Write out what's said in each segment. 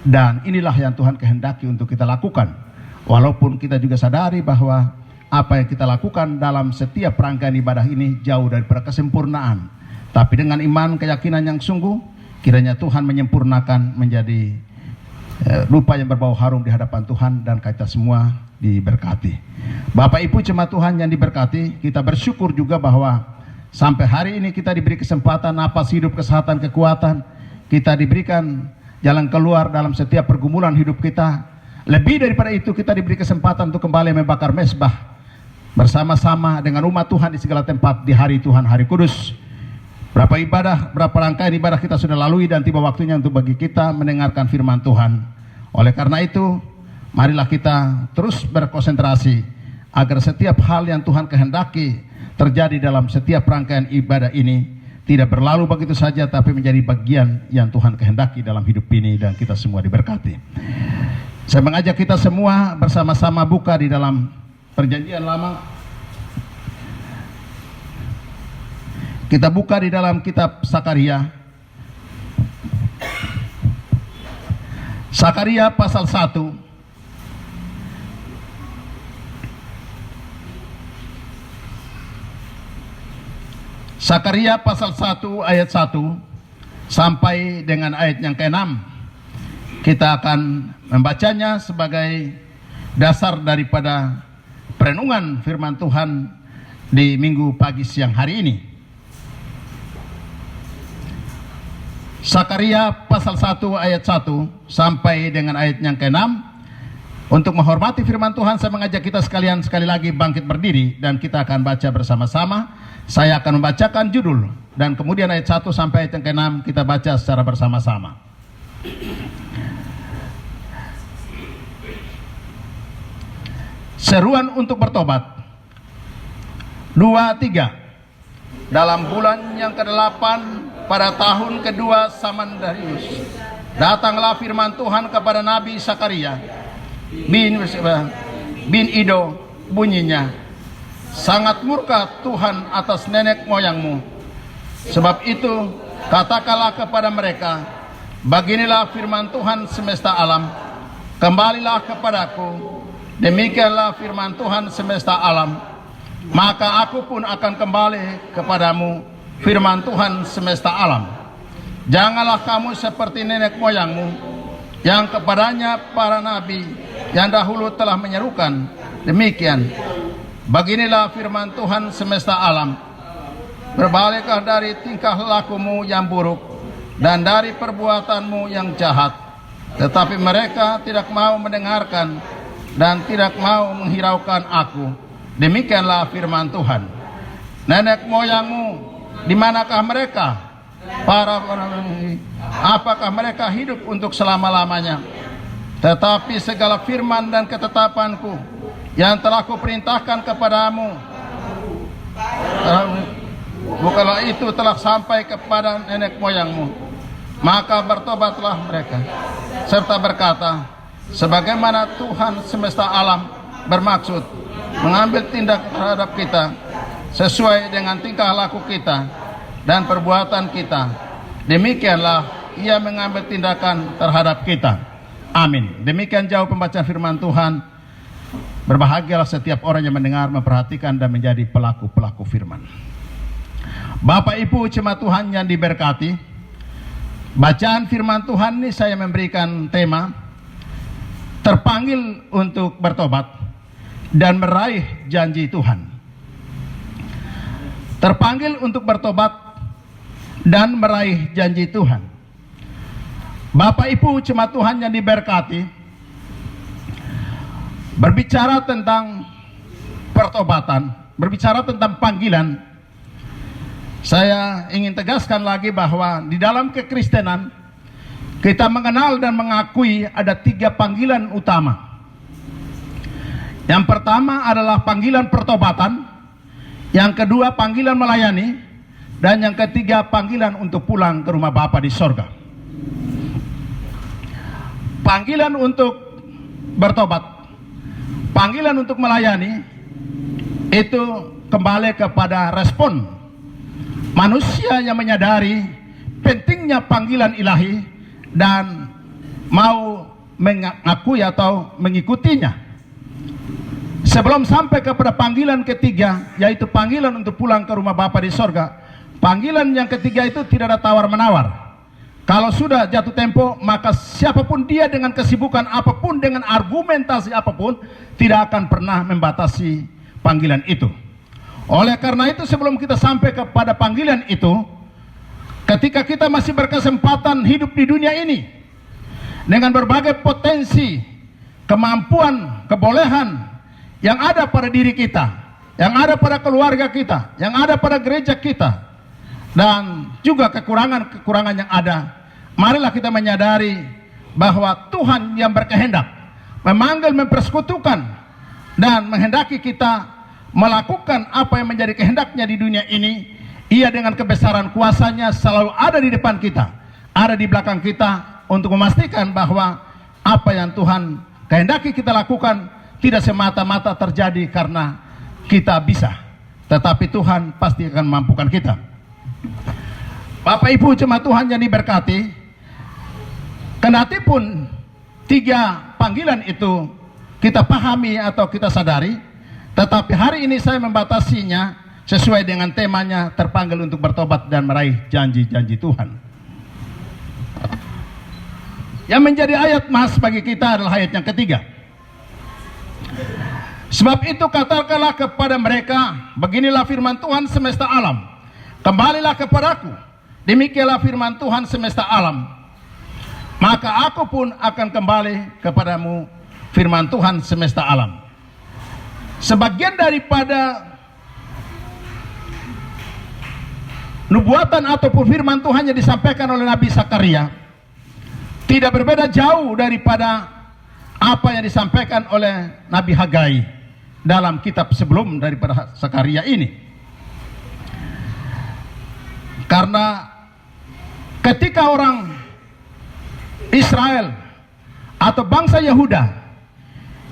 Dan inilah yang Tuhan kehendaki untuk kita lakukan. Walaupun kita juga sadari bahwa apa yang kita lakukan dalam setiap rangkaian ibadah ini jauh daripada kesempurnaan. Tapi dengan iman, keyakinan yang sungguh, kiranya Tuhan menyempurnakan menjadi rupa yang berbau harum di hadapan Tuhan, dan kita semua diberkati. Bapak Ibu jemaat Tuhan yang diberkati, kita bersyukur juga bahwa sampai hari ini kita diberi kesempatan, napas hidup, kesehatan, kekuatan. Kita diberikan jalan keluar dalam setiap pergumulan hidup kita. Lebih daripada itu, kita diberi kesempatan untuk kembali membakar mezbah bersama-sama dengan umat Tuhan di segala tempat di hari Tuhan, hari kudus. Berapa rangkaian ibadah kita sudah lalui, dan tiba waktunya untuk bagi kita mendengarkan firman Tuhan. Oleh karena itu, marilah kita terus berkonsentrasi agar setiap hal yang Tuhan kehendaki terjadi dalam setiap rangkaian ibadah ini tidak berlalu begitu saja, tapi menjadi bagian yang Tuhan kehendaki dalam hidup ini, dan kita semua diberkati. Saya mengajak kita semua bersama-sama buka di dalam Perjanjian Lama. Kita buka di dalam kitab Sakaria. Sakaria pasal 1. Sakaria pasal 1 ayat 1 sampai dengan ayat yang ke-6. Kita akan membacanya sebagai dasar daripada perenungan firman Tuhan di minggu pagi siang hari ini. Sakaria pasal 1 ayat 1 sampai dengan ayat yang ke-6. Untuk menghormati firman Tuhan, saya mengajak kita sekalian sekali lagi bangkit berdiri, dan kita akan baca bersama-sama. Saya akan membacakan judul, dan kemudian ayat 1 sampai ayat yang ke-6 kita baca secara bersama-sama. Seruan untuk bertobat. 2, 3. Dalam bulan yang ke-8 pada tahun kedua zaman Darius, datanglah firman Tuhan kepada Nabi Sakaria bin Ido, bunyinya, sangat murka Tuhan atas nenek moyangmu. Sebab itu katakanlah kepada mereka, beginilah firman Tuhan semesta alam, kembalilah kepadaku. Demikianlah firman Tuhan semesta alam, maka aku pun akan kembali kepadamu, firman Tuhan semesta alam. Janganlah kamu seperti nenek moyangmu, yang kepadanya para nabi yang dahulu telah menyerukan demikian. Beginilah firman Tuhan semesta alam, berbaliklah dari tingkah lakumu yang buruk dan dari perbuatanmu yang jahat. Tetapi mereka tidak mau mendengarkan dan tidak mau menghiraukan aku. Demikianlah firman Tuhan. Nenek moyangmu, di manakah mereka? Apakah mereka hidup untuk selama-lamanya? Tetapi segala firman dan ketetapanku yang telah kuperintahkan kepadamu, bukalah itu telah sampai kepada nenek moyangmu, maka bertobatlah mereka, serta berkata, sebagaimana Tuhan semesta alam bermaksud mengambil tindak terhadap kita sesuai dengan tingkah laku kita dan perbuatan kita, demikianlah Ia mengambil tindakan terhadap kita. Amin. Demikian jauh pembacaan firman Tuhan. Berbahagialah setiap orang yang mendengar, memperhatikan, dan menjadi pelaku-pelaku firman. Bapak Ibu jemaat Tuhan yang diberkati, bacaan firman Tuhan ini saya memberikan tema terpanggil untuk bertobat dan meraih janji Tuhan. Terpanggil untuk bertobat dan meraih janji Tuhan. Bapak Ibu jemaat Tuhan yang diberkati, berbicara tentang pertobatan, berbicara tentang panggilan, saya ingin tegaskan lagi bahwa di dalam kekristenan kita mengenal dan mengakui ada 3 panggilan utama. Yang pertama adalah panggilan pertobatan, yang kedua panggilan melayani, dan yang ketiga panggilan untuk pulang ke rumah Bapa di sorga. Panggilan untuk bertobat, panggilan untuk melayani, itu kembali kepada respon manusia yang menyadari pentingnya panggilan ilahi dan mau mengakui atau mengikutinya. Sebelum sampai kepada panggilan ketiga, yaitu panggilan untuk pulang ke rumah Bapa di sorga, panggilan yang ketiga itu tidak ada tawar-menawar. Kalau sudah jatuh tempo, maka siapapun dia dengan kesibukan apapun, dengan argumentasi apapun, tidak akan pernah membatasi panggilan itu. Oleh karena itu, sebelum kita sampai kepada panggilan itu, ketika kita masih berkesempatan hidup di dunia ini, dengan berbagai potensi, kemampuan, kebolehan yang ada pada diri kita, yang ada pada keluarga kita, yang ada pada gereja kita, dan juga kekurangan-kekurangan yang ada, marilah kita menyadari bahwa Tuhan yang berkehendak memanggil, mempersekutukan, dan menghendaki kita melakukan apa yang menjadi kehendaknya di dunia ini. Ia dengan kebesaran kuasanya selalu ada di depan kita, ada di belakang kita, untuk memastikan bahwa apa yang Tuhan kehendaki kita lakukan tidak semata-mata terjadi karena kita bisa, tetapi Tuhan pasti akan memampukan kita. Bapak Ibu jemaat Tuhan yang diberkati, kendati pun tiga panggilan itu kita pahami atau kita sadari, tetapi hari ini saya membatasinya sesuai dengan temanya, terpanggil untuk bertobat dan meraih janji-janji Tuhan. Yang menjadi ayat mas bagi kita adalah ayat yang ketiga. Sebab itu katakanlah kepada mereka, beginilah firman Tuhan semesta alam, kembalilah kepadaku, demikianlah firman Tuhan semesta alam, maka aku pun akan kembali kepadamu, firman Tuhan semesta alam. Sebagian daripada nubuatan ataupun firman Tuhan yang disampaikan oleh Nabi Zakaria tidak berbeda jauh daripada apa yang disampaikan oleh Nabi Hagai dalam kitab sebelum daripada Zakaria ini. Karena ketika orang Israel atau bangsa Yehuda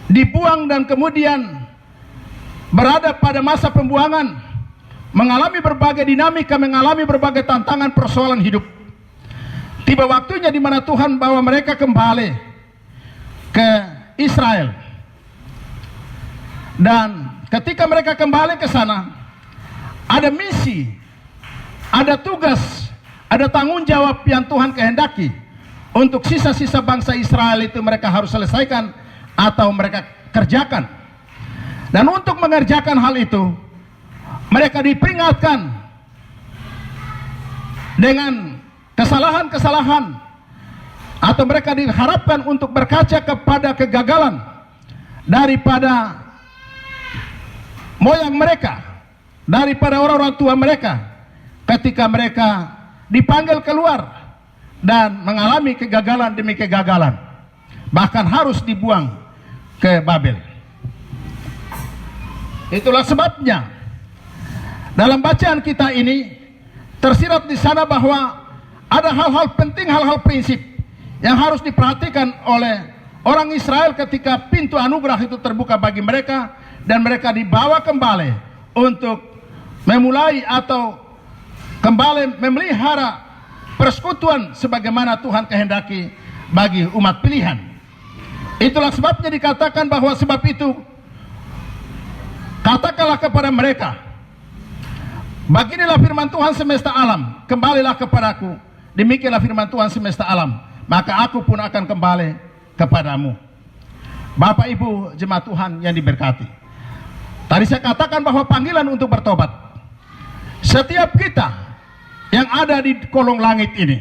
dibuang dan kemudian berada pada masa pembuangan, mengalami berbagai dinamika, mengalami berbagai tantangan persoalan hidup, tiba waktunya di mana Tuhan bawa mereka kembali ke Israel. Dan ketika mereka kembali ke sana, ada misi, ada tugas, ada tanggung jawab yang Tuhan kehendaki untuk sisa-sisa bangsa Israel itu mereka harus selesaikan atau mereka kerjakan. Dan untuk mengerjakan hal itu, mereka diperingatkan dengan kesalahan-kesalahan, atau mereka diharapkan untuk berkaca kepada kegagalan daripada moyang mereka, daripada orang-orang tua mereka, ketika mereka dipanggil keluar dan mengalami kegagalan demi kegagalan, bahkan harus dibuang ke Babel. Itulah sebabnya dalam bacaan kita ini tersirat di sana bahwa ada hal-hal penting, hal-hal prinsip yang harus diperhatikan oleh orang Israel ketika pintu anugerah itu terbuka bagi mereka dan mereka dibawa kembali untuk memulai atau kembali memelihara persekutuan sebagaimana Tuhan kehendaki bagi umat pilihan. Itulah sebabnya dikatakan bahwa sebab itu katakanlah kepada mereka, beginilah firman Tuhan semesta alam, kembalilah kepadaku, demikianlah firman Tuhan semesta alam, maka aku pun akan kembali kepadamu. Bapak Ibu jemaat Tuhan yang diberkati, tadi saya katakan bahwa panggilan untuk bertobat, setiap kita yang ada di kolong langit ini,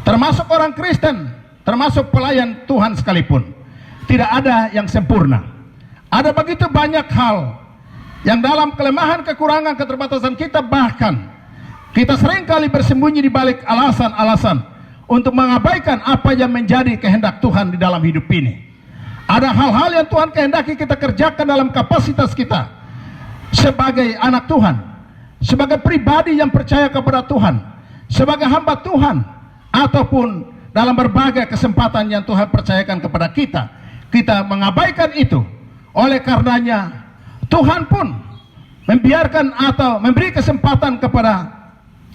termasuk orang Kristen, termasuk pelayan Tuhan sekalipun, tidak ada yang sempurna. Ada begitu banyak hal yang dalam kelemahan, kekurangan, keterbatasan kita, bahkan kita seringkali bersembunyi di balik alasan-alasan untuk mengabaikan apa yang menjadi kehendak Tuhan di dalam hidup ini. Ada hal-hal yang Tuhan kehendaki kita kerjakan dalam kapasitas kita sebagai anak Tuhan, sebagai pribadi yang percaya kepada Tuhan, sebagai hamba Tuhan, ataupun dalam berbagai kesempatan yang Tuhan percayakan kepada kita. Kita mengabaikan itu. Oleh karenanya Tuhan pun membiarkan atau memberi kesempatan kepada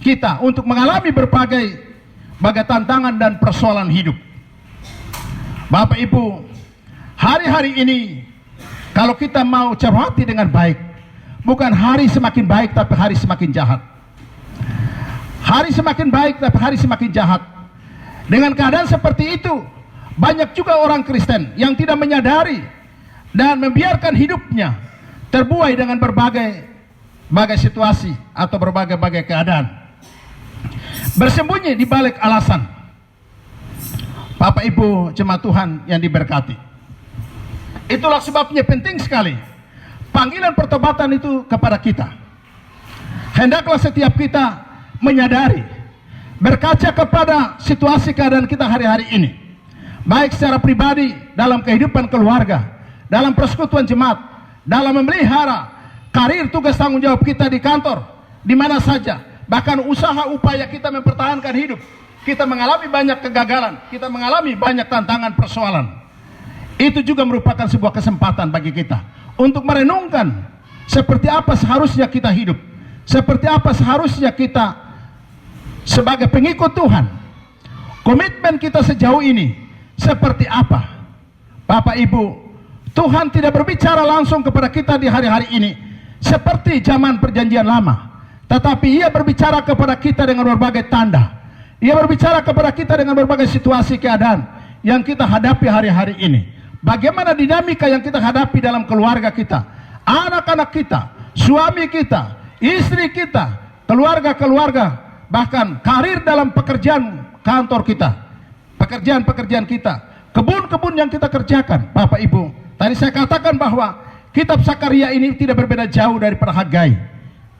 kita untuk mengalami berbagai tantangan dan persoalan hidup. Bapak Ibu, hari-hari ini kalau kita mau cermati dengan baik, bukan hari semakin baik tapi hari semakin jahat. Hari semakin baik tapi hari semakin jahat. Dengan keadaan seperti itu, banyak juga orang Kristen yang tidak menyadari dan membiarkan hidupnya terbuai dengan berbagai situasi atau berbagai keadaan, bersembunyi di balik alasan. Bapak Ibu jemaat Tuhan yang diberkati, itulah sebabnya penting sekali panggilan pertobatan itu kepada kita. Hendaklah setiap kita menyadari, berkaca kepada situasi keadaan kita hari-hari ini, baik secara pribadi, dalam kehidupan keluarga, dalam persekutuan jemaat, dalam memelihara karir, tugas tanggung jawab kita di kantor, di mana saja, bahkan usaha upaya kita mempertahankan hidup. Kita mengalami banyak kegagalan, kita mengalami banyak tantangan persoalan. Itu juga merupakan sebuah kesempatan bagi kita untuk merenungkan seperti apa seharusnya kita hidup, seperti apa seharusnya kita sebagai pengikut Tuhan. Komitmen kita sejauh ini seperti apa? Bapak Ibu, Tuhan tidak berbicara langsung kepada kita di hari-hari ini seperti zaman perjanjian lama, tetapi Ia berbicara kepada kita dengan berbagai tanda. Ia berbicara kepada kita dengan berbagai situasi keadaan yang kita hadapi hari-hari ini. Bagaimana dinamika yang kita hadapi dalam keluarga kita, anak-anak kita, suami kita, istri kita, keluarga-keluarga, bahkan karir dalam pekerjaan kantor kita, pekerjaan-pekerjaan kita, kebun-kebun yang kita kerjakan. Bapak Ibu, tadi saya katakan bahwa kitab Sakaria ini tidak berbeda jauh daripada Hagai.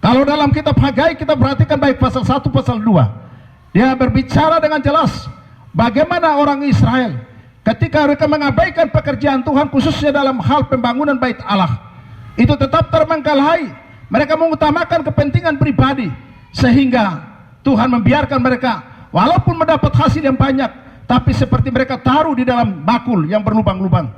Kalau dalam kitab Hagai kita perhatikan baik pasal 1, pasal 2, dia berbicara dengan jelas bagaimana orang Israel ketika mereka mengabaikan pekerjaan Tuhan, khususnya dalam hal pembangunan bait Allah, itu tetap terbengkalai. Mereka mengutamakan kepentingan pribadi, sehingga Tuhan membiarkan mereka walaupun mendapat hasil yang banyak, tapi seperti mereka taruh di dalam bakul yang berlubang-lubang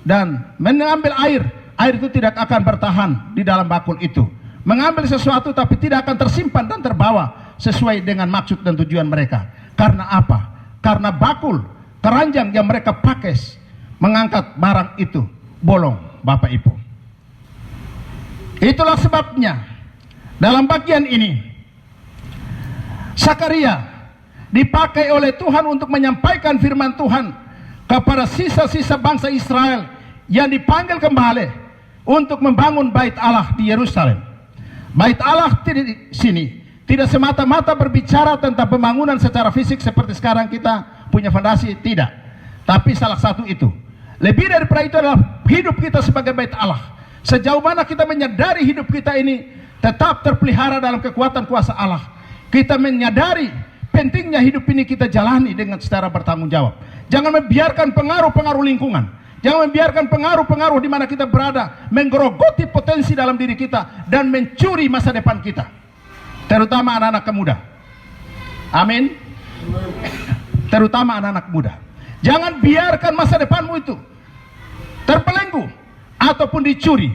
dan mengambil air itu tidak akan bertahan di dalam bakul itu. Mengambil sesuatu tapi tidak akan tersimpan dan terbawa sesuai dengan maksud dan tujuan mereka. Karena apa? Karena bakul, keranjang yang mereka pakai mengangkat barang itu bolong, Bapak Ibu. Itulah sebabnya dalam bagian ini Sakaria dipakai oleh Tuhan untuk menyampaikan firman Tuhan kepada sisa-sisa bangsa Israel yang dipanggil kembali untuk membangun bait Allah di Yerusalem. Bait Allah di sini tidak semata-mata berbicara tentang pembangunan secara fisik seperti sekarang kita punya fondasi, tidak. Tapi salah satu itu. Lebih daripada itu adalah hidup kita sebagai bait Allah. Sejauh mana kita menyadari hidup kita ini tetap terpelihara dalam kekuatan kuasa Allah. Kita menyadari pentingnya hidup ini kita jalani dengan secara bertanggung jawab. Jangan membiarkan pengaruh-pengaruh lingkungan, jangan membiarkan pengaruh-pengaruh di mana kita berada menggerogoti potensi dalam diri kita dan mencuri masa depan kita, terutama anak-anak muda. Amin. Terutama anak-anak muda. Jangan biarkan masa depanmu itu terbelenggu ataupun dicuri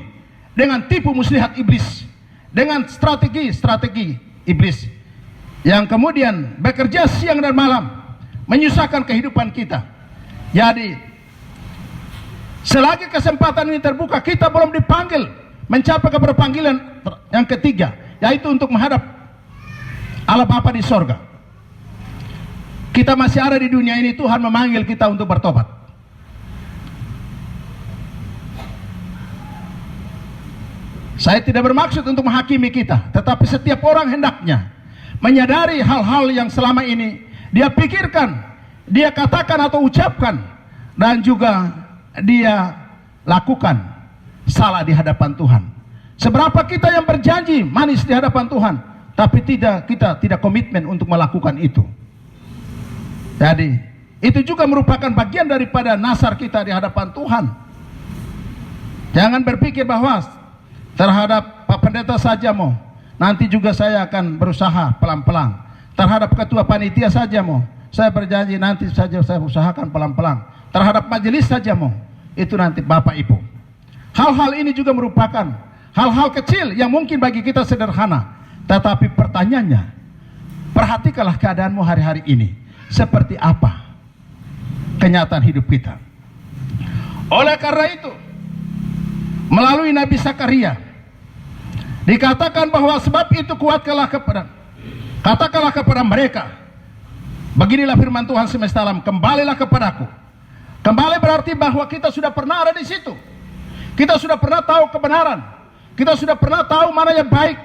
dengan tipu muslihat iblis, dengan strategi iblis yang kemudian bekerja siang dan malam menyusahkan kehidupan kita. Jadi selagi kesempatan ini terbuka, kita belum dipanggil mencapai kepada panggilan yang ketiga, yaitu untuk menghadap Allah Bapa di sorga. Kita masih ada di dunia ini, Tuhan memanggil kita untuk bertobat. Saya tidak bermaksud untuk menghakimi kita, tetapi setiap orang hendaknya menyadari hal-hal yang selama ini dia pikirkan, dia katakan atau ucapkan, dan juga dia lakukan salah di hadapan Tuhan. Seberapa kita yang berjanji manis di hadapan Tuhan, tapi kita tidak komitmen untuk melakukan itu. Jadi itu juga merupakan bagian daripada nasar kita di hadapan Tuhan. Jangan berpikir bahwa terhadap Pak Pendeta saja mau, nanti juga saya akan berusaha pelan-pelan. Terhadap ketua panitia saja mau, saya berjanji nanti saja saya usahakan pelan-pelan. Terhadap majelis saja mau, itu nanti Bapak Ibu. Hal-hal ini juga merupakan hal-hal kecil yang mungkin bagi kita sederhana, tetapi pertanyaannya, perhatikanlah keadaanmu hari-hari ini. Seperti apa kenyataan hidup kita? Oleh karena itu, melalui Nabi Zakaria dikatakan bahwa sebab itu katakanlah kepada mereka, beginilah firman Tuhan semesta alam, kembalilah kepadaku. Kembali berarti bahwa kita sudah pernah ada di situ. Kita sudah pernah tahu kebenaran. Kita sudah pernah tahu mana yang baik.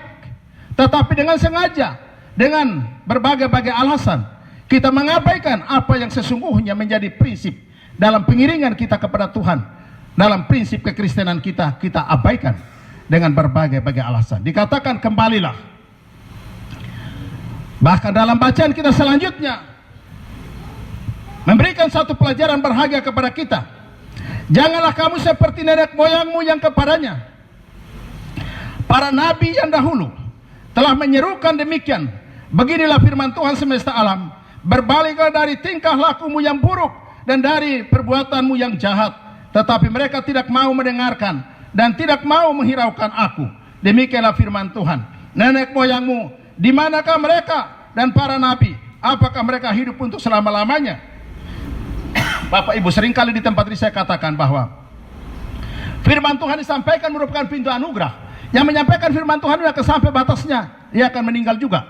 Tetapi dengan sengaja, dengan berbagai-bagai alasan, kita mengabaikan apa yang sesungguhnya menjadi prinsip dalam pengiringan kita kepada Tuhan. Dalam prinsip kekristenan kita abaikan dengan berbagai-bagai alasan. Dikatakan kembalilah. Bahkan dalam bacaan kita selanjutnya memberikan satu pelajaran berharga kepada kita. Janganlah kamu seperti nenek moyangmu yang kepadanya para nabi yang dahulu telah menyerukan demikian. Beginilah firman Tuhan semesta alam, berbaliklah dari tingkah lakumu yang buruk dan dari perbuatanmu yang jahat. Tetapi mereka tidak mau mendengarkan dan tidak mau menghiraukan aku. Demikianlah firman Tuhan. Nenek moyangmu, di manakah mereka? Dan para nabi, apakah mereka hidup untuk selama-lamanya? Bapak Ibu, seringkali di tempat ini saya katakan bahwa firman Tuhan disampaikan merupakan pintu anugerah. Yang menyampaikan firman Tuhan akan sampai batasnya, dia akan meninggal juga.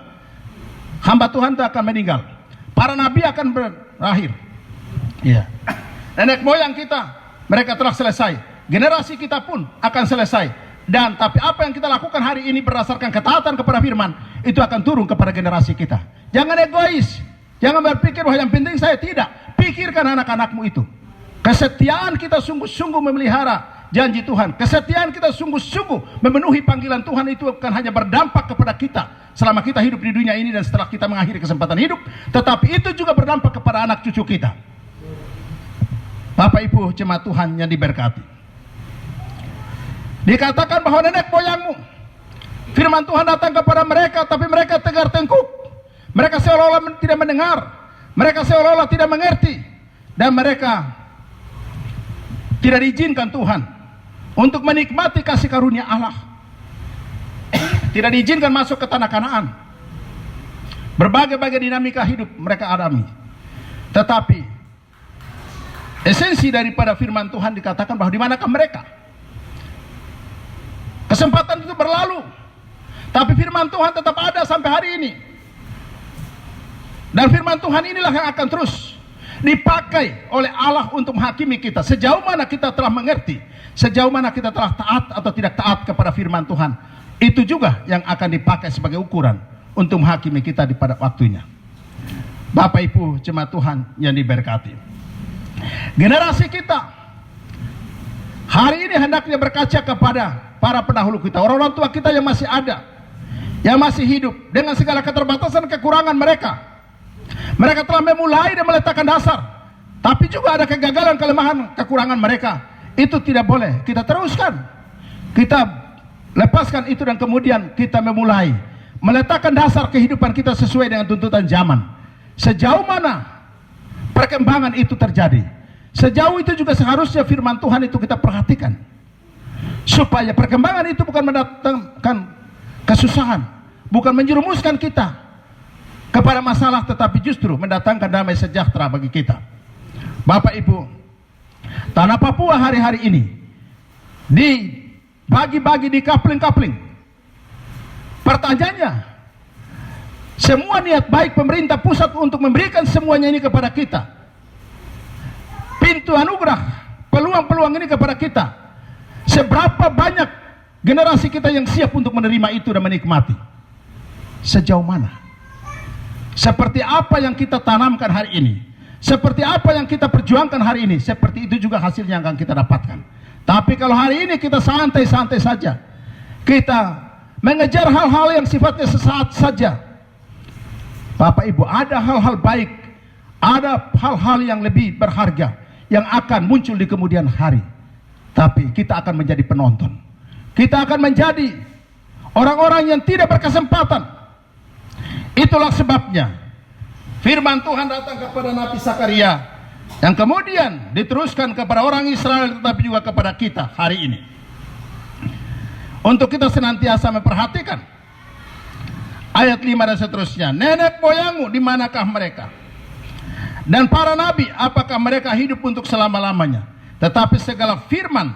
Hamba Tuhan itu akan meninggal. Para nabi akan berakhir. Iya. Nenek moyang kita, mereka telah selesai. Generasi kita pun akan selesai. Dan tapi apa yang kita lakukan hari ini berdasarkan ketaatan kepada firman, itu akan turun kepada generasi kita. Jangan egois. Jangan berpikir bahwa yang penting saya, tidak. Pikirkan anak-anakmu itu. Kesetiaan kita sungguh-sungguh memelihara janji Tuhan. Kesetiaan kita sungguh-sungguh memenuhi panggilan Tuhan itu akan hanya berdampak kepada kita selama kita hidup di dunia ini dan setelah kita mengakhiri kesempatan hidup. Tetapi itu juga berdampak kepada anak cucu kita. Bapak Ibu jemaat Tuhan yang diberkati, dikatakan bahwa nenek moyangmu, firman Tuhan datang kepada mereka, tapi mereka tegar tengkuk. Mereka seolah-olah tidak mendengar, mereka seolah-olah tidak mengerti, dan mereka tidak diizinkan Tuhan untuk menikmati kasih karunia Allah. Tidak diizinkan masuk ke tanah Kanaan. Berbagai-bagai dinamika hidup mereka alami. Tetapi esensi daripada firman Tuhan dikatakan bahwa di manakah mereka? Kesempatan itu berlalu, tapi firman Tuhan tetap ada sampai hari ini. Dan firman Tuhan inilah yang akan terus dipakai oleh Allah untuk menghakimi kita. Sejauh mana kita telah mengerti, sejauh mana kita telah taat atau tidak taat kepada firman Tuhan, itu juga yang akan dipakai sebagai ukuran untuk menghakimi kita di pada waktunya. Bapak Ibu jemaat Tuhan yang diberkati, generasi kita hari ini hendaknya berkaca kepada para pendahulu kita, orang-orang tua kita yang masih ada, yang masih hidup dengan segala keterbatasan kekurangan mereka. Mereka telah memulai dan meletakkan dasar, tapi juga ada kegagalan, kelemahan, kekurangan mereka. Itu tidak boleh kita teruskan. Kita lepaskan itu dan kemudian kita memulai meletakkan dasar kehidupan kita sesuai dengan tuntutan zaman. Sejauh mana perkembangan itu terjadi, sejauh itu juga seharusnya firman Tuhan itu kita perhatikan, supaya perkembangan itu bukan mendatangkan kesusahan, bukan menjerumuskan kita kepada masalah, tetapi justru mendatangkan damai sejahtera bagi kita. Bapak Ibu, tanah Papua hari-hari ini dibagi-bagi, di kapling-kapling. Pertanyaannya, semua niat baik pemerintah pusat untuk memberikan semuanya ini kepada kita, pintu anugerah, peluang-peluang ini kepada kita, seberapa banyak generasi kita yang siap untuk menerima itu dan menikmati? Sejauh mana? Seperti apa yang kita tanamkan hari ini, seperti apa yang kita perjuangkan hari ini, seperti itu juga hasilnya yang akan kita dapatkan. Tapi kalau hari ini kita santai-santai saja, kita mengejar hal-hal yang sifatnya sesaat saja, Bapak Ibu, ada hal-hal baik, ada hal-hal yang lebih berharga yang akan muncul di kemudian hari. Tapi kita akan menjadi penonton, kita akan menjadi orang-orang yang tidak berkesempatan. Itulah sebabnya firman Tuhan datang kepada Nabi Zakaria, yang kemudian diteruskan kepada orang Israel, tetapi juga kepada kita hari ini, untuk kita senantiasa memperhatikan ayat 5 dan seterusnya. Nenek moyangmu, di manakah mereka? Dan para nabi, apakah mereka hidup untuk selama-lamanya? tetapi segala firman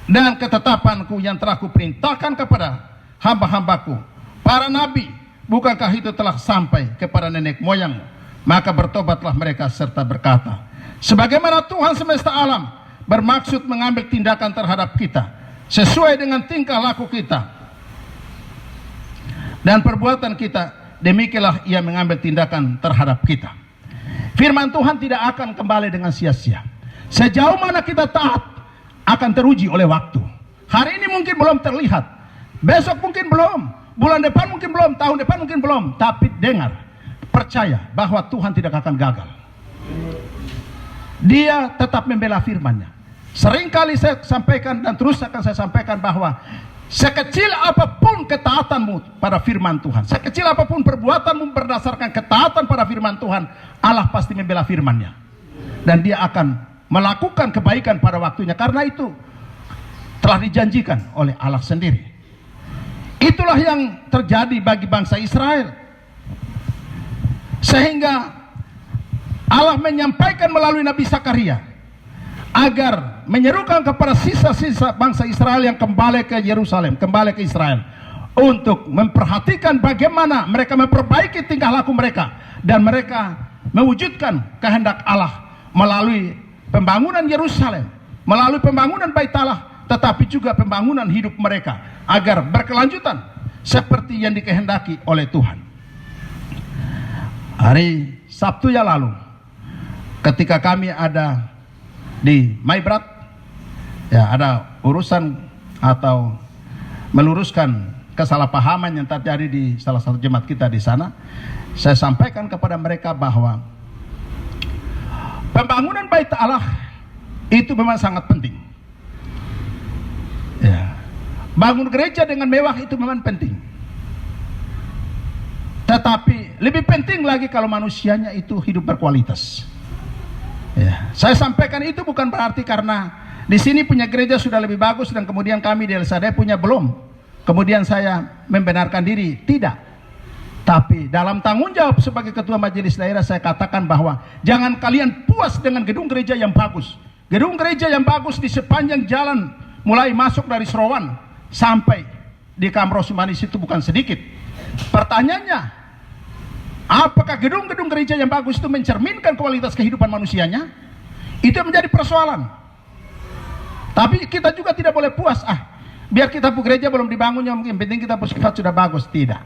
dan ketetapanku yang telah kuperintahkan kepada hamba-hambaku, para nabi, bukankah itu telah sampai kepada nenek moyangmu? Maka bertobatlah mereka serta berkata, sebagaimana Tuhan semesta alam bermaksud mengambil tindakan terhadap kita, sesuai dengan tingkah laku kita dan perbuatan kita, demikianlah ia mengambil tindakan terhadap kita. Firman Tuhan tidak akan kembali dengan sia-sia. Sejauh mana kita taat akan teruji oleh waktu. Hari ini mungkin belum terlihat, besok mungkin belum, bulan depan mungkin belum, tahun depan mungkin belum. Tapi dengar, percaya bahwa Tuhan tidak akan gagal. Dia tetap membela firman-Nya. Seringkali saya sampaikan dan terus akan saya sampaikan bahwa sekecil apapun ketaatanmu pada firman Tuhan, sekecil apapun perbuatanmu berdasarkan ketaatan pada firman Tuhan, Allah pasti membela firman-Nya. Dan dia akan melakukan kebaikan pada waktunya, karena itu telah dijanjikan oleh Allah sendiri. Itulah yang terjadi bagi bangsa Israel. Sehingga Allah menyampaikan melalui Nabi Zakaria agar menyerukan kepada sisa-sisa bangsa Israel yang kembali ke Yerusalem, kembali ke Israel, untuk memperhatikan bagaimana mereka memperbaiki tingkah laku mereka, dan mereka mewujudkan kehendak Allah melalui pembangunan Yerusalem, melalui pembangunan Bait Allah, tetapi juga pembangunan hidup mereka agar berkelanjutan seperti yang dikehendaki oleh Tuhan. Hari Sabtu yang lalu, ketika kami ada di Maibrat, ya, ada urusan atau meluruskan kesalahpahaman yang terjadi di salah satu jemaat kita di sana. Saya sampaikan kepada mereka bahwa pembangunan Bait Allah itu memang sangat penting. Ya, bangun gereja dengan mewah itu memang penting. Tetapi lebih penting lagi kalau manusianya itu hidup berkualitas. Ya, saya sampaikan itu bukan berarti karena di sini punya gereja sudah lebih bagus dan kemudian kami di LSAD punya belum, kemudian saya membenarkan diri, tidak. Tapi dalam tanggung jawab sebagai ketua majelis daerah, saya katakan bahwa jangan kalian puas dengan gedung gereja yang bagus. Gedung gereja yang bagus di sepanjang jalan mulai masuk dari Serawan sampai di Kamros Manis itu bukan sedikit. Pertanyaannya, apakah gedung-gedung gereja yang bagus itu mencerminkan kualitas kehidupan manusianya? Itu menjadi persoalan. Tapi kita juga tidak boleh puas. Biar kita gereja belum dibangun, yang penting kita sifat sudah bagus. Tidak.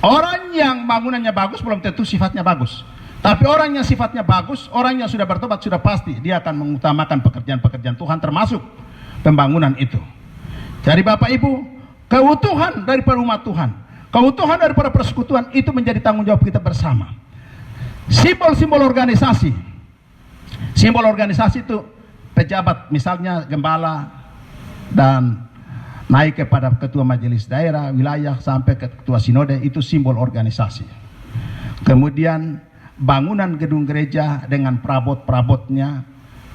Orang yang bangunannya bagus belum tentu sifatnya bagus. Tapi orang yang sifatnya bagus, orang yang sudah bertobat, sudah pasti dia akan mengutamakan pekerjaan-pekerjaan Tuhan, termasuk pembangunan itu. Jadi Bapak Ibu, keutuhan daripada umat Tuhan, keutuhan daripada persekutuan itu menjadi tanggung jawab kita bersama. Simbol-simbol organisasi, simbol organisasi itu pejabat, misalnya gembala, dan naik kepada ketua majelis daerah, wilayah, sampai ke ketua sinode, itu simbol organisasi. Kemudian bangunan gedung gereja dengan perabot-perabotnya,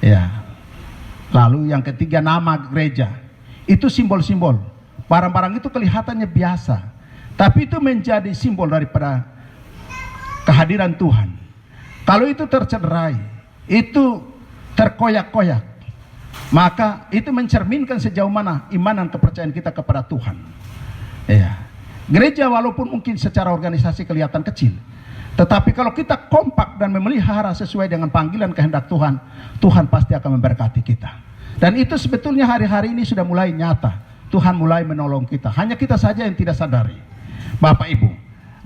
ya. Lalu yang ketiga, nama gereja, itu simbol-simbol. Barang-barang itu kelihatannya biasa, tapi itu menjadi simbol daripada kehadiran Tuhan. Kalau itu tercederai, itu terkoyak-koyak, maka itu mencerminkan sejauh mana iman dan kepercayaan kita kepada Tuhan. Ya. Gereja walaupun mungkin secara organisasi kelihatan kecil, tetapi kalau kita kompak dan memelihara sesuai dengan panggilan kehendak Tuhan, Tuhan pasti akan memberkati kita. Dan itu sebetulnya hari-hari ini sudah mulai nyata. Tuhan mulai menolong kita. Hanya kita saja yang tidak sadari, Bapak Ibu.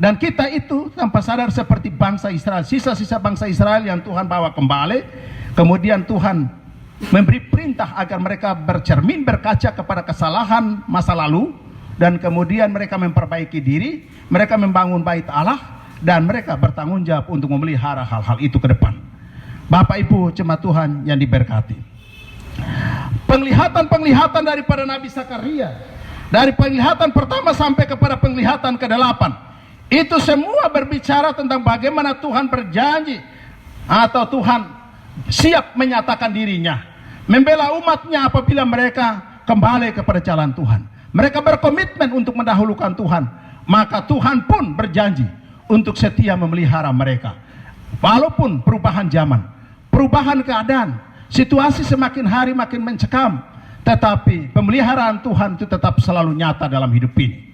Dan kita itu tanpa sadar seperti bangsa Israel, sisa-sisa bangsa Israel yang Tuhan bawa kembali. Kemudian Tuhan memberi perintah agar mereka bercermin, berkaca kepada kesalahan masa lalu, dan kemudian mereka memperbaiki diri, mereka membangun Bait Allah, dan mereka bertanggung jawab untuk memelihara hal-hal itu ke depan. Bapak Ibu jemaat Tuhan yang diberkati, penglihatan-penglihatan daripada Nabi Zakaria, dari penglihatan pertama sampai kepada penglihatan ke-8, itu semua berbicara tentang bagaimana Tuhan berjanji atau Tuhan siap menyatakan dirinya, membela umatnya apabila mereka kembali kepada jalan Tuhan. Mereka berkomitmen untuk mendahulukan Tuhan, maka Tuhan pun berjanji untuk setia memelihara mereka. Walaupun perubahan zaman, perubahan keadaan, situasi semakin hari makin mencekam, tetapi pemeliharaan Tuhan itu tetap selalu nyata dalam hidup ini.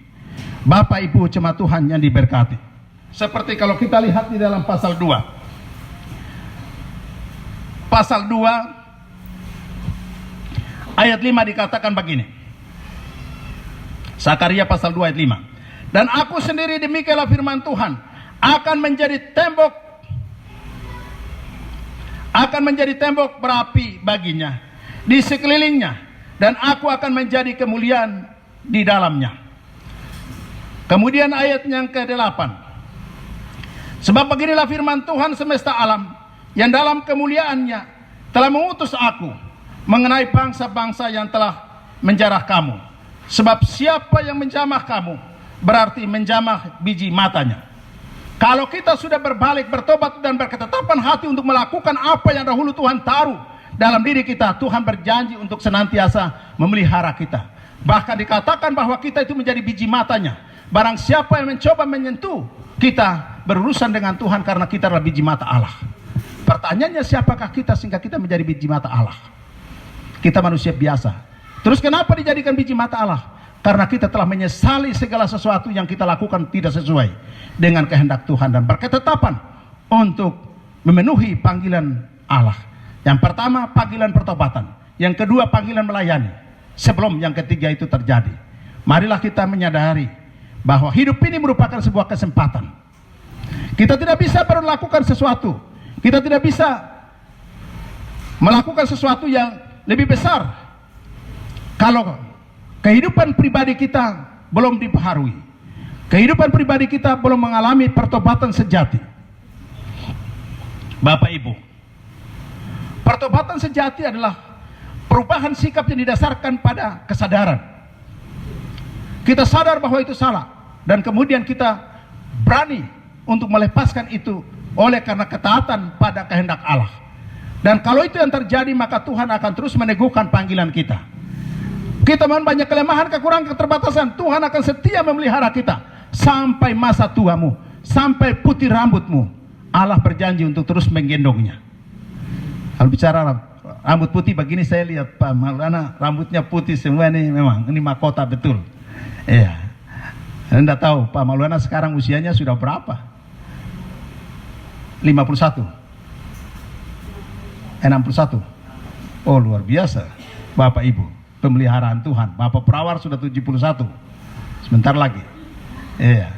Bapak Ibu jemaat Tuhan yang diberkati, seperti kalau kita lihat di dalam pasal 2. Pasal 2 ayat 5 dikatakan begini. Sakaria pasal 2 ayat 5. Dan aku sendiri, demikianlah firman Tuhan, akan menjadi tembok berapi baginya di sekelilingnya, dan aku akan menjadi kemuliaan di dalamnya. Kemudian ayat yang ke-8. Sebab beginilah firman Tuhan semesta alam, yang dalam kemuliaannya telah mengutus aku mengenai bangsa-bangsa yang telah menjarah kamu. Sebab siapa yang menjamah kamu, berarti menjamah biji matanya. Kalau kita sudah berbalik, bertobat dan berketetapan hati untuk melakukan apa yang dahulu Tuhan taruh dalam diri kita, Tuhan berjanji untuk senantiasa memelihara kita. Bahkan dikatakan bahwa kita itu menjadi biji matanya. Barang siapa yang mencoba menyentuh kita, berurusan dengan Tuhan, karena kita adalah biji mata Allah. Pertanyaannya, siapakah kita sehingga kita menjadi biji mata Allah? Kita manusia biasa. Terus kenapa dijadikan biji mata Allah? Karena kita telah menyesali segala sesuatu yang kita lakukan tidak sesuai dengan kehendak Tuhan, dan berketetapan untuk memenuhi panggilan Allah. Yang pertama, panggilan pertobatan. Yang kedua, panggilan melayani. Sebelum yang ketiga itu terjadi, marilah kita menyadari bahwa hidup ini merupakan sebuah kesempatan. Kita tidak bisa baru melakukan sesuatu. Kita tidak bisa melakukan sesuatu yang lebih besar kalau kehidupan pribadi kita belum dipengaruhi. Kehidupan pribadi kita belum mengalami pertobatan sejati. Bapak Ibu, pertobatan sejati adalah perubahan sikap yang didasarkan pada kesadaran. Kita sadar bahwa itu salah, dan kemudian kita berani untuk melepaskan itu oleh karena ketaatan pada kehendak Allah. Dan kalau itu yang terjadi, maka Tuhan akan terus meneguhkan panggilan kita. Kita memang banyak kelemahan, kekurangan, keterbatasan. Tuhan akan setia memelihara kita sampai masa tuamu, sampai putih rambutmu. Allah berjanji untuk terus menggendongnya. Kalau bicara rambut putih begini, saya lihat Pak Maulana rambutnya putih semua nih, memang ini mahkota betul. Iya. Anda tahu Pak Maulana sekarang usianya sudah berapa? 51. 61. Oh, luar biasa. Bapak Ibu, pemeliharaan Tuhan. Bapak Perawar sudah 71. Sebentar lagi. Iya.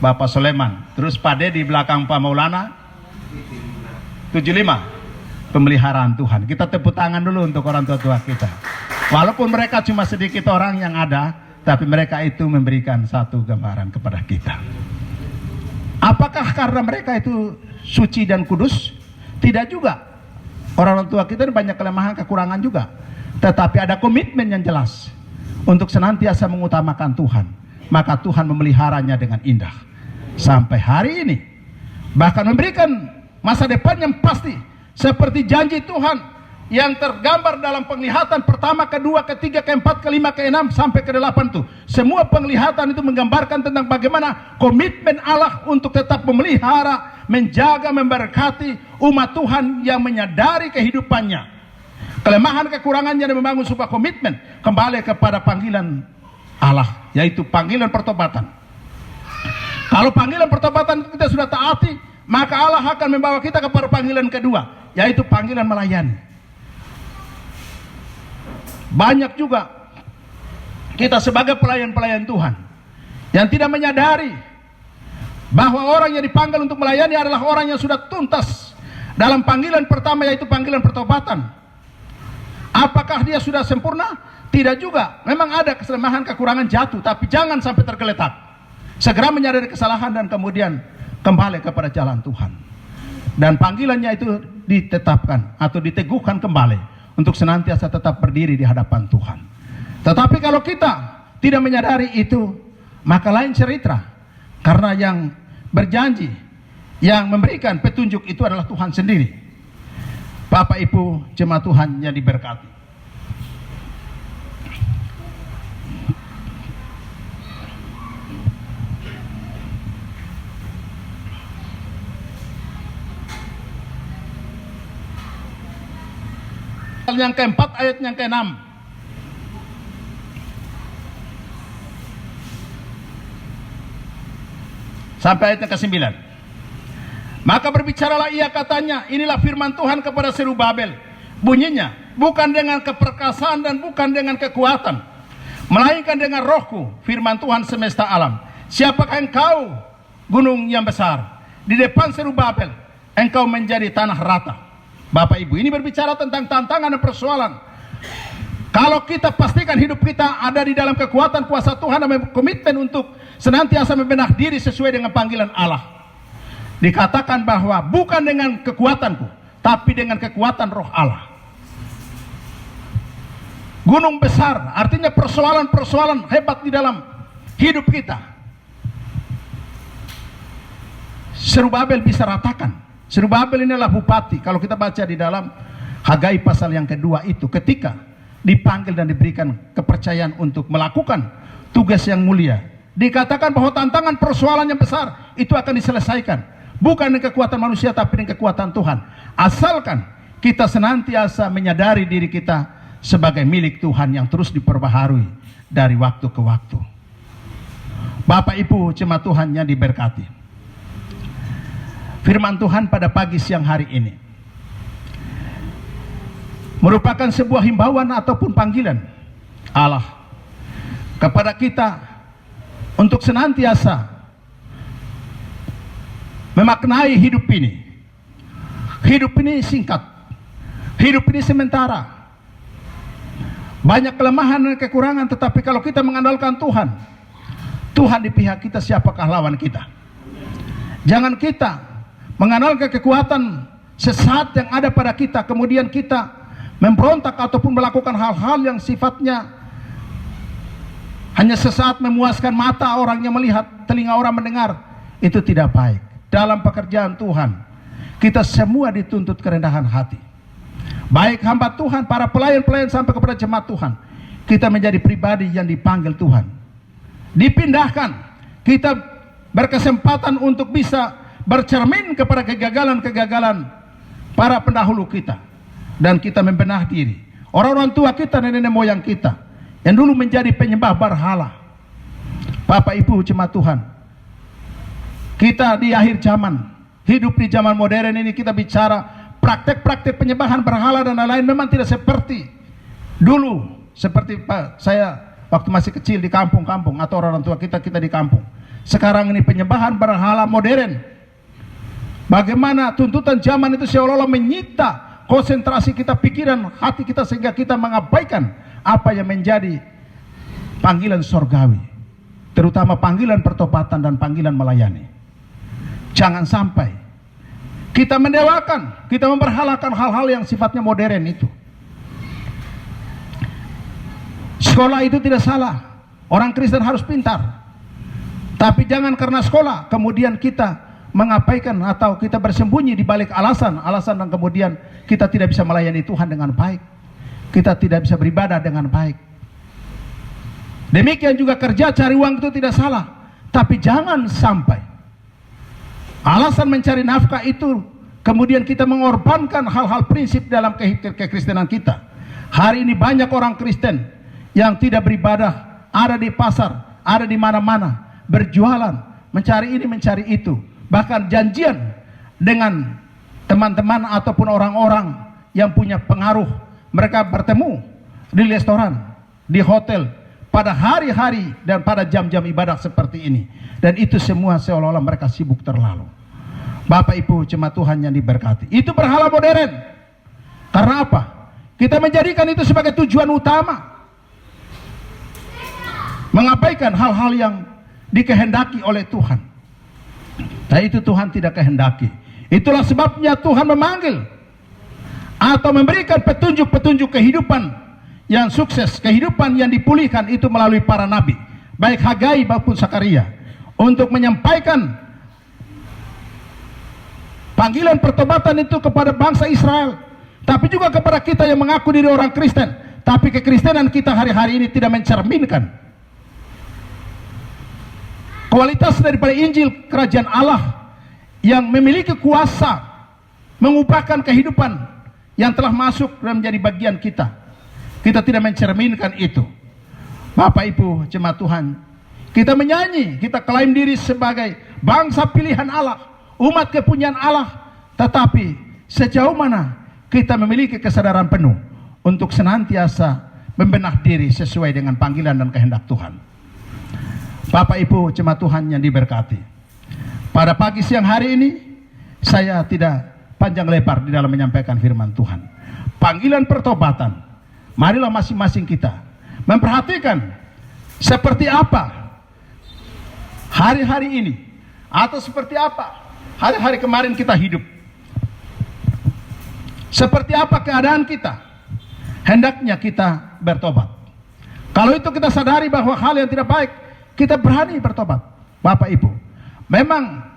Bapak Soleman. Terus Pak De di belakang Pak Maulana 75. Pemeliharaan Tuhan. Kita tepuk tangan dulu untuk orang tua-tua kita. Walaupun mereka cuma sedikit orang yang ada, tapi mereka itu memberikan satu gambaran kepada kita. Apakah karena mereka itu suci dan kudus? Tidak juga. Orang tua kita banyak kelemahan, kekurangan juga. Tetapi ada komitmen yang jelas untuk senantiasa mengutamakan Tuhan. Maka Tuhan memeliharanya dengan indah sampai hari ini. Bahkan memberikan masa depan yang pasti, seperti janji Tuhan yang tergambar dalam penglihatan pertama, kedua, ketiga, keempat, kelima, keenam, sampai ke-8 tuh. Semua penglihatan itu menggambarkan tentang bagaimana komitmen Allah untuk tetap memelihara, menjaga, memberkati umat Tuhan yang menyadari kehidupannya, kelemahan, kekurangannya, dan membangun sebuah komitmen kembali kepada panggilan Allah, yaitu panggilan pertobatan. Kalau panggilan pertobatan kita sudah taati, maka Allah akan membawa kita kepada panggilan kedua, yaitu panggilan melayani. Banyak juga kita sebagai pelayan-pelayan Tuhan yang tidak menyadari bahwa orang yang dipanggil untuk melayani adalah orang yang sudah tuntas dalam panggilan pertama, yaitu panggilan pertobatan. Apakah dia sudah sempurna? Tidak juga. Memang ada kelemahan, kekurangan, jatuh, tapi jangan sampai tergeletak. Segera menyadari kesalahan dan kemudian kembali kepada jalan Tuhan. Dan panggilannya itu ditetapkan atau diteguhkan kembali untuk senantiasa tetap berdiri di hadapan Tuhan. Tetapi kalau kita tidak menyadari itu, maka lain cerita. Karena yang berjanji, yang memberikan petunjuk itu adalah Tuhan sendiri. Bapak Ibu jemaat Tuhan yang diberkati, yang keempat ayat yang keenam. Sampai ayat yang ke-9. Maka berbicaralah ia, katanya, inilah firman Tuhan kepada Zerubabel. Bunyinya, bukan dengan keperkasaan dan bukan dengan kekuatan, melainkan dengan rohku, firman Tuhan semesta alam. Siapakah engkau, gunung yang besar? Di depan Zerubabel, engkau menjadi tanah rata. Bapak Ibu, ini berbicara tentang tantangan dan persoalan. Kalau kita pastikan hidup kita ada di dalam kekuatan kuasa Tuhan dan komitmen untuk senantiasa membenah diri sesuai dengan panggilan Allah. Dikatakan bahwa bukan dengan kekuatanku, tapi dengan kekuatan roh Allah. Gunung besar artinya persoalan-persoalan hebat di dalam hidup kita. Zerubabel bisa ratakan. Zerubabel ini adalah bupati. Kalau kita baca di dalam Hagai pasal yang kedua itu, ketika dipanggil dan diberikan kepercayaan untuk melakukan tugas yang mulia, dikatakan bahwa tantangan persoalan yang besar itu akan diselesaikan bukan dengan kekuatan manusia tapi dengan kekuatan Tuhan, asalkan kita senantiasa menyadari diri kita sebagai milik Tuhan yang terus diperbaharui dari waktu ke waktu. Bapak Ibu jemaat Tuhan yang diberkati, firman Tuhan pada pagi siang hari ini merupakan sebuah himbauan ataupun panggilan Allah kepada kita untuk senantiasa memaknai hidup ini. Hidup ini singkat, hidup ini sementara, banyak kelemahan dan kekurangan, tetapi kalau kita mengandalkan Tuhan, Tuhan di pihak kita, siapakah lawan kita? Jangan kita mengandalkan kekuatan sesat yang ada pada kita, kemudian kita memberontak ataupun melakukan hal-hal yang sifatnya hanya sesaat memuaskan mata orang yang melihat, telinga orang mendengar. Itu tidak baik. Dalam pekerjaan Tuhan, kita semua dituntut kerendahan hati. Baik hamba Tuhan, para pelayan-pelayan sampai kepada jemaat Tuhan, kita menjadi pribadi yang dipanggil Tuhan. Dipindahkan, kita berkesempatan untuk bisa bercermin kepada kegagalan-kegagalan para pendahulu kita. Dan kita membenah diri. Orang-orang tua kita, nenek moyang kita yang dulu menjadi penyembah berhala. Bapak Ibu jemaat Tuhan, kita di akhir zaman, hidup di zaman modern ini, kita bicara praktek-praktek penyembahan berhala dan lain-lain memang tidak seperti dulu. Seperti saya waktu masih kecil di kampung-kampung, atau orang tua kita di kampung. Sekarang ini penyembahan berhala modern. Bagaimana tuntutan zaman itu seolah-olah menyita konsentrasi kita, pikiran, hati kita, sehingga kita mengabaikan apa yang menjadi panggilan sorgawi, terutama panggilan pertobatan dan panggilan melayani. Jangan sampai kita mendewakan, kita memberhalakan hal-hal yang sifatnya modern itu. Sekolah itu tidak salah, orang Kristen harus pintar, tapi jangan karena sekolah kemudian kita mengabaikan atau kita bersembunyi di balik alasan dan kemudian kita tidak bisa melayani Tuhan dengan baik, kita tidak bisa beribadah dengan baik. Demikian juga kerja cari uang itu tidak salah, tapi jangan sampai alasan mencari nafkah itu kemudian kita mengorbankan hal-hal prinsip dalam kekristenan kita. Hari ini banyak orang Kristen yang tidak beribadah, ada di pasar, ada di mana-mana, berjualan, mencari ini mencari itu, bahkan janjian dengan teman-teman ataupun orang-orang yang punya pengaruh. Mereka bertemu di restoran, di hotel, pada hari-hari dan pada jam-jam ibadah seperti ini. Dan itu semua seolah-olah mereka sibuk terlalu. Bapak Ibu jemaat Tuhan yang diberkati, itu berhala modern. Karena apa? Kita menjadikan itu sebagai tujuan utama, mengabaikan hal-hal yang dikehendaki oleh Tuhan. Nah, itu Tuhan tidak kehendaki. Itulah sebabnya Tuhan memanggil atau memberikan petunjuk-petunjuk kehidupan yang sukses, kehidupan yang dipulihkan itu melalui para nabi, baik Hagai maupun Zakaria, untuk menyampaikan panggilan pertobatan itu kepada bangsa Israel, tapi juga kepada kita yang mengaku diri orang Kristen, tapi kekristenan kita hari-hari ini tidak mencerminkan kualitas daripada Injil kerajaan Allah yang memiliki kuasa mengubahkan kehidupan yang telah masuk dan menjadi bagian kita. Kita tidak mencerminkan itu. Bapak Ibu jemaat Tuhan, kita menyanyi, kita klaim diri sebagai bangsa pilihan Allah, umat kepunyaan Allah. Tetapi sejauh mana kita memiliki kesadaran penuh untuk senantiasa membenah diri sesuai dengan panggilan dan kehendak Tuhan. Bapak Ibu jemaat Tuhan yang diberkati, pada pagi siang hari ini saya tidak panjang lebar di dalam menyampaikan firman Tuhan. Panggilan pertobatan, marilah masing-masing kita memperhatikan seperti apa hari-hari ini, atau seperti apa hari-hari kemarin kita hidup, seperti apa keadaan kita. Hendaknya kita bertobat. Kalau itu kita sadari bahwa hal yang tidak baik, kita berani bertobat. Bapak Ibu, memang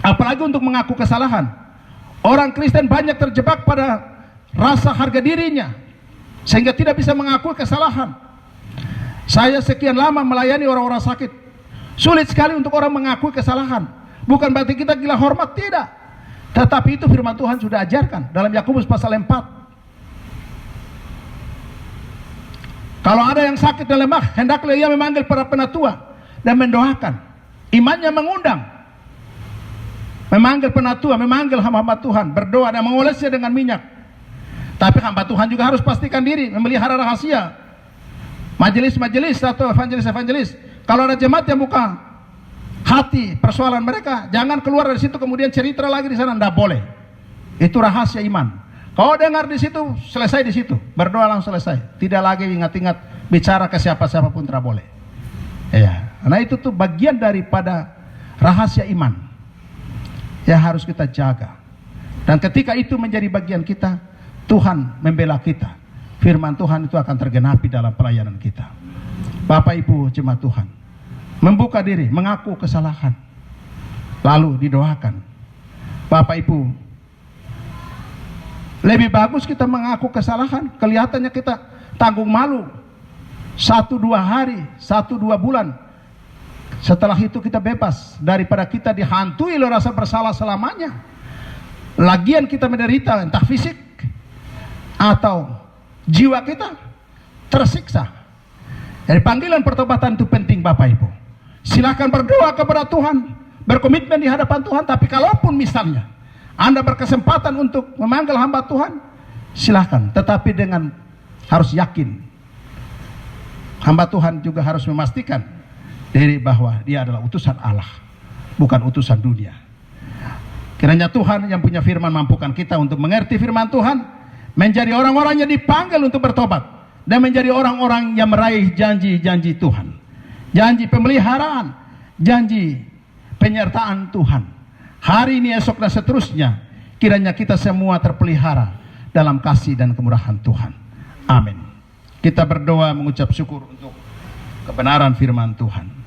apalagi untuk mengaku kesalahan, orang Kristen banyak terjebak pada rasa harga dirinya sehingga tidak bisa mengakui kesalahan. Saya sekian lama melayani orang-orang sakit, sulit sekali untuk orang mengakui kesalahan. Bukan berarti kita gila hormat, tidak. Tetapi itu firman Tuhan sudah ajarkan dalam Yakobus pasal 4. Kalau ada yang sakit dan lemah, hendaklah ia memanggil para penatua dan mendoakan. Imannya mengundang, memanggil penatua, memanggil hamba-hamba Tuhan, berdoa dan mengolesnya dengan minyak. Tapi hamba Tuhan juga harus pastikan diri, memelihara rahasia. Majelis-majelis atau evangelis-evangelis, kalau ada jemaat yang buka hati persoalan mereka, jangan keluar dari situ kemudian cerita lagi di sana, tidak boleh. Itu rahasia iman. Kau dengar di situ, selesai di situ, berdoa langsung selesai. Tidak lagi ingat-ingat bicara ke siapa-siapa pun tidak boleh. Ya, karena itu tuh bagian daripada rahasia iman yang harus kita jaga. Dan ketika itu menjadi bagian kita, Tuhan membela kita. Firman Tuhan itu akan tergenapi dalam pelayanan kita. Bapak Ibu jemaat Tuhan, membuka diri, mengaku kesalahan, lalu didoakan. Bapak Ibu, lebih bagus kita mengaku kesalahan, kelihatannya kita tanggung malu 1-2 hari, 1-2 bulan. Setelah itu kita bebas, daripada kita dihantui oleh rasa bersalah selamanya. Lagian kita menderita entah fisik atau jiwa kita tersiksa. Jadi panggilan pertobatan itu penting Bapak Ibu. Silakan berdoa kepada Tuhan, berkomitmen di hadapan Tuhan. Tapi kalaupun misalnya Anda berkesempatan untuk memanggil hamba Tuhan, silahkan. Tetapi dengan harus yakin, hamba Tuhan juga harus memastikan diri bahwa dia adalah utusan Allah, bukan utusan dunia. Kiranya Tuhan yang punya firman mampukan kita untuk mengerti firman Tuhan, menjadi orang-orang yang dipanggil untuk bertobat, dan menjadi orang-orang yang meraih janji-janji Tuhan, janji pemeliharaan, janji penyertaan Tuhan. Hari ini, esok, dan seterusnya, kiranya kita semua terpelihara dalam kasih dan kemurahan Tuhan. Amin. Kita berdoa mengucap syukur untuk kebenaran firman Tuhan.